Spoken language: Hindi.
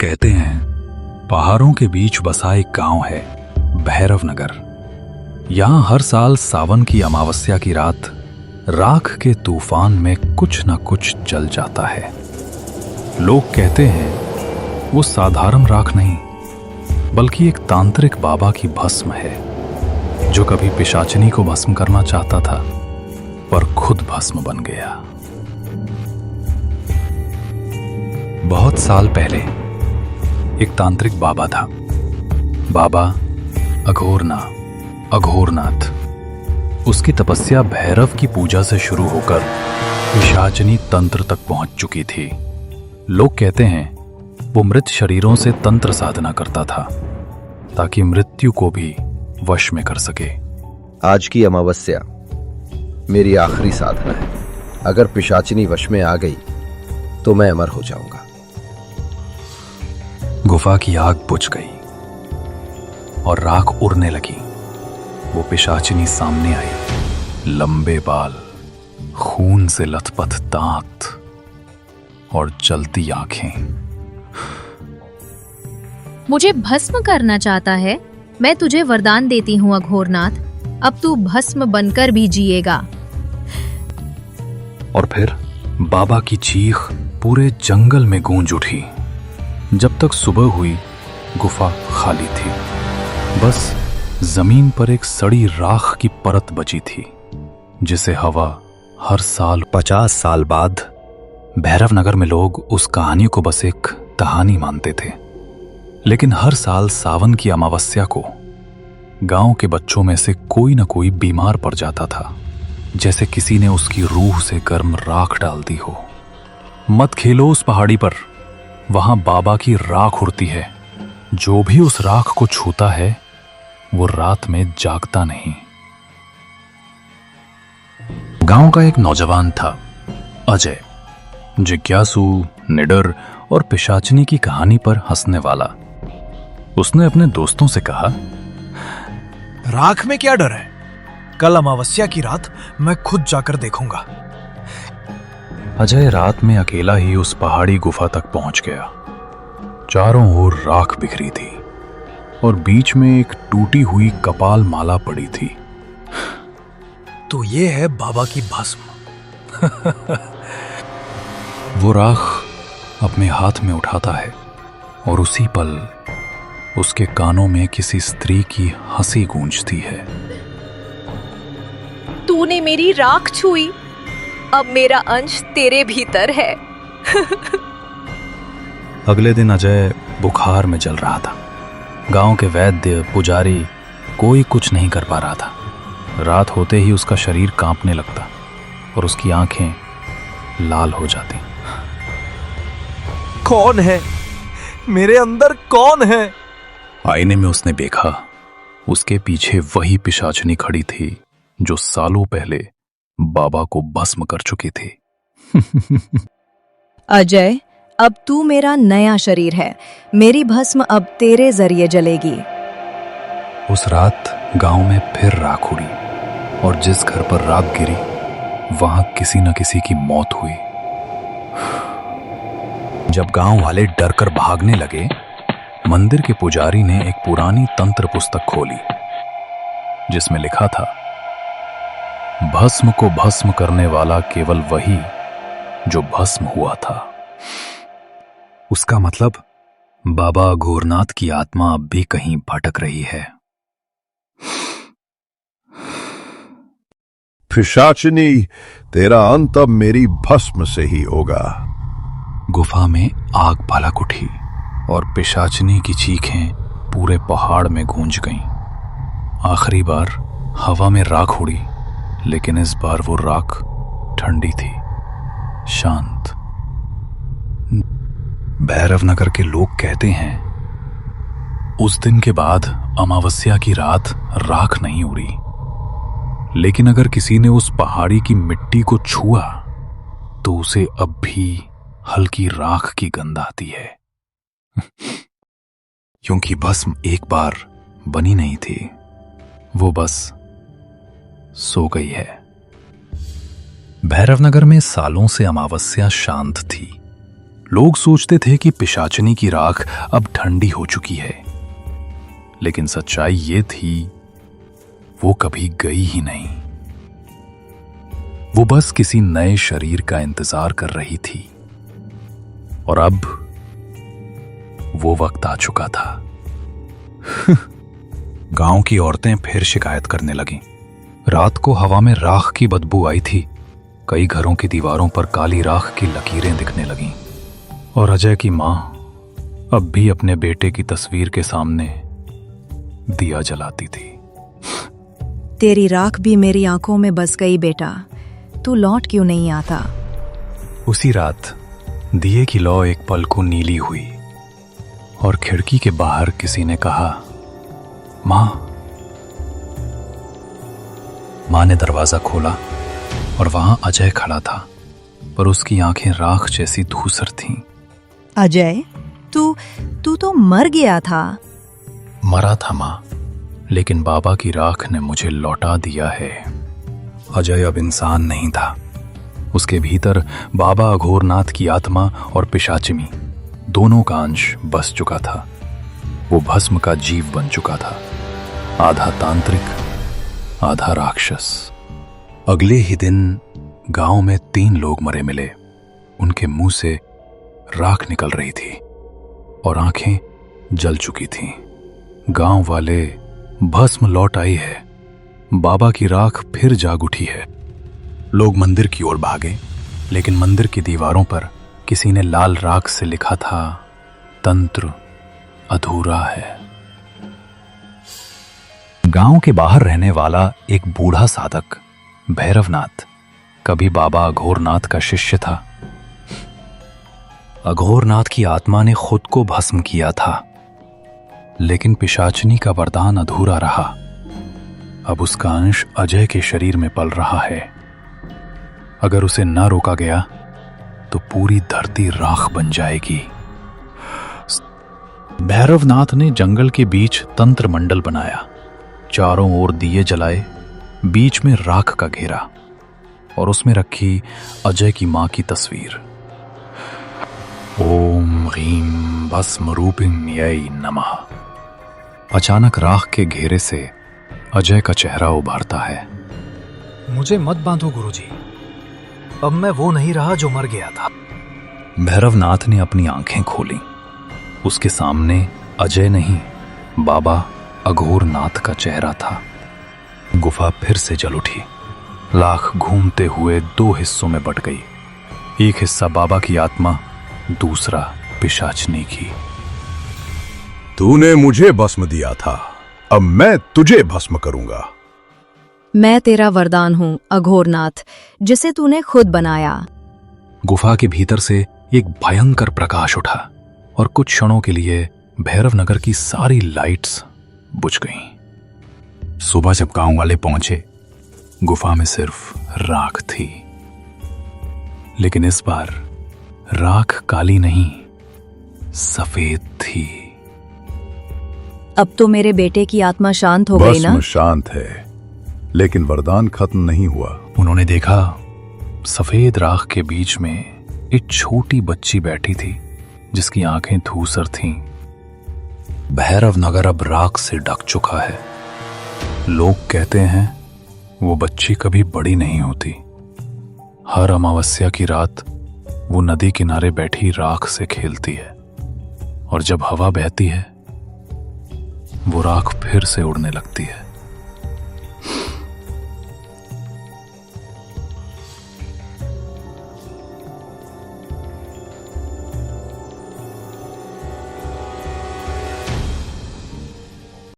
कहते हैं पहाड़ों के बीच बसा एक गांव है भैरव नगर। यहां हर साल सावन की अमावस्या की रात राख के तूफान में कुछ न कुछ जल जाता है। लोग कहते हैं वो साधारण राख नहीं बल्कि एक तांत्रिक बाबा की भस्म है जो कभी पिशाचिनी को भस्म करना चाहता था पर खुद भस्म बन गया। बहुत साल पहले एक तांत्रिक बाबा था, बाबा अघोरनाथ। उसकी तपस्या भैरव की पूजा से शुरू होकर पिशाचिनी तंत्र तक पहुंच चुकी थी। लोग कहते हैं वो मृत शरीरों से तंत्र साधना करता था ताकि मृत्यु को भी वश में कर सके। आज की अमावस्या मेरी आखिरी साधना है। अगर पिशाचिनी वश में आ गई तो मैं अमर हो जाऊंगा। गुफा की आग बुझ गई और राख उड़ने लगी। वो पिशाचिनी सामने आई, लंबे बाल, खून से लथपथ दांत और जलती आंखें। मुझे भस्म करना चाहता है? मैं तुझे वरदान देती हूँ अघोरनाथ, अब तू भस्म बनकर भी जिएगा। और फिर बाबा की चीख पूरे जंगल में गूंज उठी। जब तक सुबह हुई गुफा खाली थी, बस जमीन पर एक सड़ी राख की परत बची थी जिसे हवा हर साल 50 साल बाद भैरव नगर में लोग उस कहानी को बस एक कहानी मानते थे। लेकिन हर साल सावन की अमावस्या को गांव के बच्चों में से कोई न कोई बीमार पड़ जाता था, जैसे किसी ने उसकी रूह से गर्म राख डाल दी हो। मत खेलो उस पहाड़ी पर, वहां बाबा की राख उड़ती है। जो भी उस राख को छूता है वो रात में जागता नहीं। गांव का एक नौजवान था अजय, जिज्ञासु, निडर और पिशाचिनी की कहानी पर हंसने वाला। उसने अपने दोस्तों से कहा, राख में क्या डर है? कल अमावस्या की रात मैं खुद जाकर देखूंगा। अजय रात में अकेला ही उस पहाड़ी गुफा तक पहुंच गया। चारों ओर राख बिखरी थी और बीच में एक टूटी हुई कपाल माला पड़ी थी। तो ये है बाबा की भस्म। वो राख अपने हाथ में उठाता है और उसी पल उसके कानों में किसी स्त्री की हंसी गूंजती है। तूने मेरी राख छुई, अब मेरा अंश तेरे भीतर है। अगले दिन अजय बुखार में जल रहा था। गांव के वैद्य, पुजारी कोई कुछ नहीं कर पा रहा था। रात होते ही उसका शरीर कांपने लगता और उसकी आंखें लाल हो जाती। कौन है? मेरे अंदर कौन है? आईने में उसने देखा, उसके पीछे वही पिशाचिनी खड़ी थी जो सालों पहले बाबा को भस्म कर चुकी थी। अजय, अब तू मेरा नया शरीर है। मेरी भस्म अब तेरे जरिए जलेगी। उस रात गांव में फिर राख उड़ी और जिस घर पर राख गिरी वहां किसी न किसी की मौत हुई। जब गांव वाले डर कर भागने लगे, मंदिर के पुजारी ने एक पुरानी तंत्र पुस्तक खोली जिसमें लिखा था, भस्म को भस्म करने वाला केवल वही जो भस्म हुआ था। उसका मतलब बाबा अघोरनाथ की आत्मा अब भी कहीं भटक रही है। पिशाचिनी, तेरा अंत अब मेरी भस्म से ही होगा। गुफा में आग भड़क उठी और पिशाचिनी की चीखें पूरे पहाड़ में गूंज गईं। आखिरी बार हवा में राख उड़ी, लेकिन इस बार वो राख ठंडी थी, शांत। भैरव नगर के लोग कहते हैं उस दिन के बाद अमावस्या की रात राख नहीं उड़ी, लेकिन अगर किसी ने उस पहाड़ी की मिट्टी को छुआ तो उसे अब भी हल्की राख की गंध आती है। क्योंकि भस्म एक बार बनी नहीं थी, वो बस सो गई है। भैरव नगर में सालों से अमावस्या शांत थी। लोग सोचते थे कि पिशाचिनी की राख अब ठंडी हो चुकी है, लेकिन सच्चाई ये थी वो कभी गई ही नहीं। वो बस किसी नए शरीर का इंतजार कर रही थी और अब वो वक्त आ चुका था। गांव की औरतें फिर शिकायत करने लगीं। रात को हवा में राख की बदबू आई थी। कई घरों की दीवारों पर काली राख की लकीरें दिखने लगीं और अजय की मां अब भी अपने बेटे की तस्वीर के सामने दिया जलाती थी। तेरी राख भी मेरी आंखों में बस गई बेटा, तू लौट क्यों नहीं आता? उसी रात दिए की लौ एक पल को नीली हुई और खिड़की के बाहर किसी ने कहा, मां। मां ने दरवाजा खोला और वहां अजय खड़ा था, पर उसकी आंखें राख जैसी धूसर थीं। अजय, तू तो मर गया था। मरा था मां, लेकिन बाबा की राख ने मुझे लौटा दिया है। अजय अब इंसान नहीं था। उसके भीतर बाबा अघोरनाथ की आत्मा और पिशाचिनी दोनों का अंश बस चुका था। वो भस्म का जीव बन चुका था, आधा तांत्रिक आधा राक्षस। अगले ही दिन गांव में 3 लोग मरे मिले। उनके मुंह से राख निकल रही थी और आंखें जल चुकी थीं। गांव वाले, भस्म लौट आई है, बाबा की राख फिर जाग उठी है। लोग मंदिर की ओर भागे, लेकिन मंदिर की दीवारों पर किसी ने लाल राख से लिखा था, तंत्र अधूरा है। गांव के बाहर रहने वाला एक बूढ़ा साधक भैरवनाथ कभी बाबा अघोरनाथ का शिष्य था। अघोरनाथ की आत्मा ने खुद को भस्म किया था, लेकिन पिशाचिनी का वरदान अधूरा रहा। अब उसका अंश अजय के शरीर में पल रहा है। अगर उसे न रोका गया तो पूरी धरती राख बन जाएगी। भैरवनाथ ने जंगल के बीच तंत्र मंडल बनाया, चारों ओर दिए जलाए, बीच में राख का घेरा और उसमें रखी अजय की मां की तस्वीर। ओम ह्रीम भस्म रूपिण्यै नमः। अचानक राख के घेरे से अजय का चेहरा उभारता है। मुझे मत बांधो गुरुजी, अब मैं वो नहीं रहा जो मर गया था। भैरवनाथ ने अपनी आंखें खोली। उसके सामने अजय नहीं, बाबा अघोरनाथ का चेहरा था। गुफा फिर से जल उठी। लाख घूमते हुए 2 हिस्सों में बट गई। एक हिस्सा बाबा की आत्मा, दूसरा पिशाचिनी की। तूने मुझे भस्म दिया था, अब मैं तुझे भस्म करूंगा। मैं तेरा वरदान हूँ अघोरनाथ, जिसे तूने खुद बनाया। गुफा के भीतर से एक भयंकर प्रकाश उठा और कुछ क्षणों के लिए भैरवनगर की सारी लाइट्स बुझ गईं। सुबह जब गांव वाले पहुंचे, गुफा में सिर्फ राख थी, लेकिन इस बार राख काली नहीं, सफेद थी। अब तो मेरे बेटे की आत्मा शांत हो गई ना? भस्म शांत है, लेकिन वरदान खत्म नहीं हुआ। उन्होंने देखा सफेद राख के बीच में एक छोटी बच्ची बैठी थी, जिसकी आंखें धूसर थीं। भैरवनगर अब राख से ढक चुका है। लोग कहते हैं वो बच्ची कभी बड़ी नहीं होती। हर अमावस्या की रात वो नदी किनारे बैठी राख से खेलती है, और जब हवा बहती है वो राख फिर से उड़ने लगती है।